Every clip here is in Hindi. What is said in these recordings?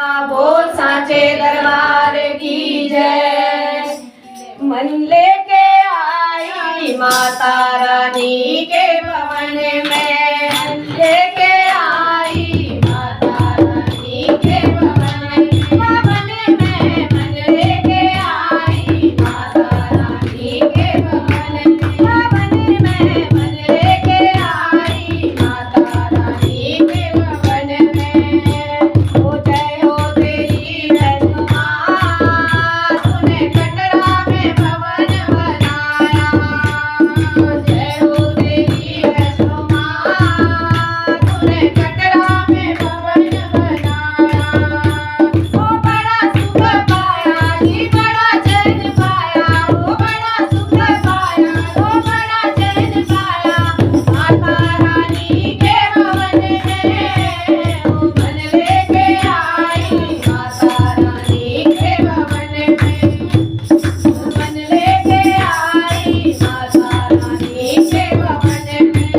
बोल साचे दरबार की जय। मन लेके आई माता रानी के भवन में, मन लेके आई माता रानी के भवन में, मन लेके आई माता रानी के भवन में, मन लेके आई माता रानी के भवन में। हो जय हो तेरी वैष्णो माँ, तूने कटरा में भवन बनाया। जय हो तेरी वैष्णो माँ, तूने कटरा में भवन बनाया। ओ बड़ा सुख पाया जी, बड़ा चैन पाया, ओ बड़ा सुख पाया, ओ बड़ा चैन पाया माता रानी के भवन में। ओ मन लेके आई माता रानी के भवन में, मन लेके आई माता रानी के भवन में,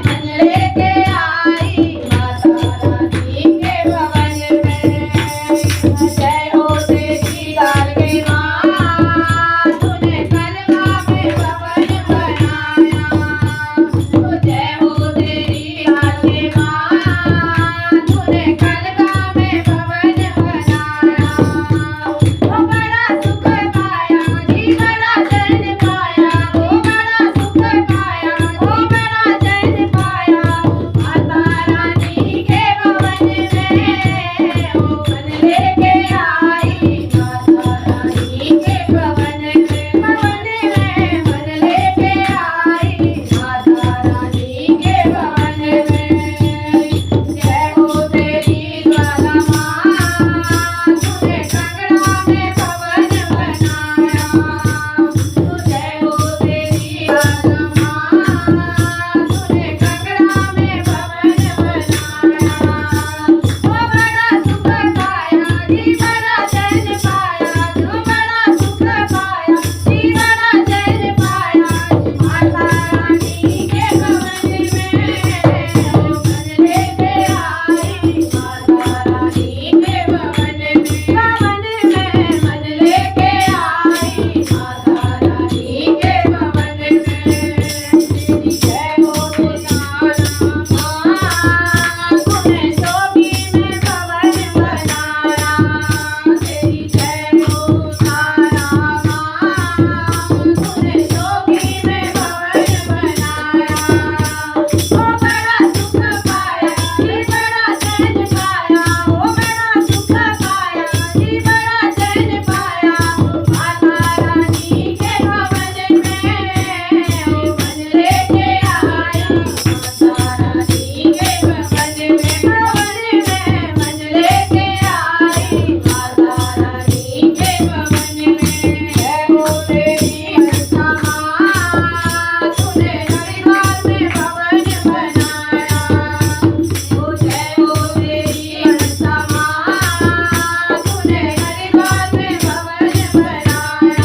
मन लेके आई माता रानी के भवन में। जय हो तेरी लाडली माँ, तूने कनका में भवन बनाया। जय हो तेरी लाडली माँ, तूने कनका में भवन बनाया। ओ बड़ा सुख पाया जी, बड़ा चैन पाया, ओ बड़ा सुख पाया, ओ बड़ा चैन पाया माता रानी के भवन में। ओ मन लेके आई माता रानी के भवन में, मन लेके आई माता रानी के भवन में। जय हो तेरी ज्वाला माँ, तूने कंगना में भवन बनाया। जय हो तेरी ज्वाला माँ, तूने कंगना में भवन बनाया। ओ बड़ा सुख पाया जी, बड़ा चैन पाया, जो बड़ा सुख पाया जी, बड़ा चैन पाया माता रानी के भवन में। ओ मन लेके आई माता रानी के भवन में, मन लेके आई माता रानी के भवन में। जय हो तारा माँ, तूने सोगी में भवन बनाया। तेरी जय हो तारा माँ, तूने सोगी में भवन बनाया। ओ बड़ा सुख पाया जी, बड़ा चैन पाया, ओ बड़ा सुख पाया जी, बड़ा चैन पाया माता रानी के भवन में। ओ मन लेके आई माता रानी के भवन में, मन लेके आई माता रानी के भवन में। जय हो तेरी मनसा माँ, तूने हरिद्वार में भवन बनाया। ओ जय हो तेरी मनसा माँ, तूने हरिद्वार में भवन बनाया।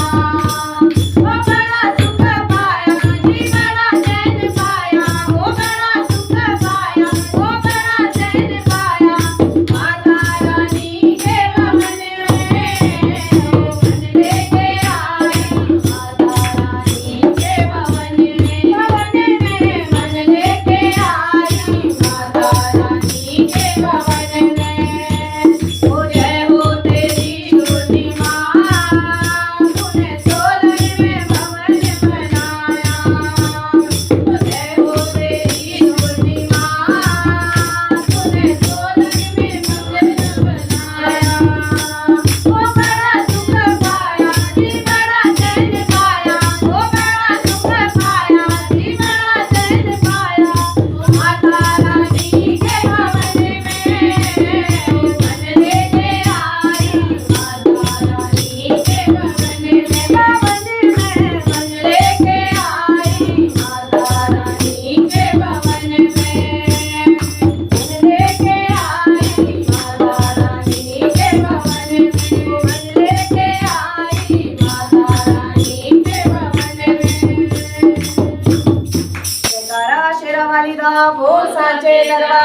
ओ बड़ा सुख पाया जी, बड़ा चैन पाया, ओ बड़ा सुख पाया, ओ बड़ा चैन पाया माता रानी के भवन में। ओ मन लेके आई माता रानी के भवन में, मन लेके आई माता रानी के भवन में। ओ जय हो तेरी ज्योति माँ, तूने सोलन में भवन बनाया। ओ जय हो तेरी ज्योति माँ, तूने सोलन में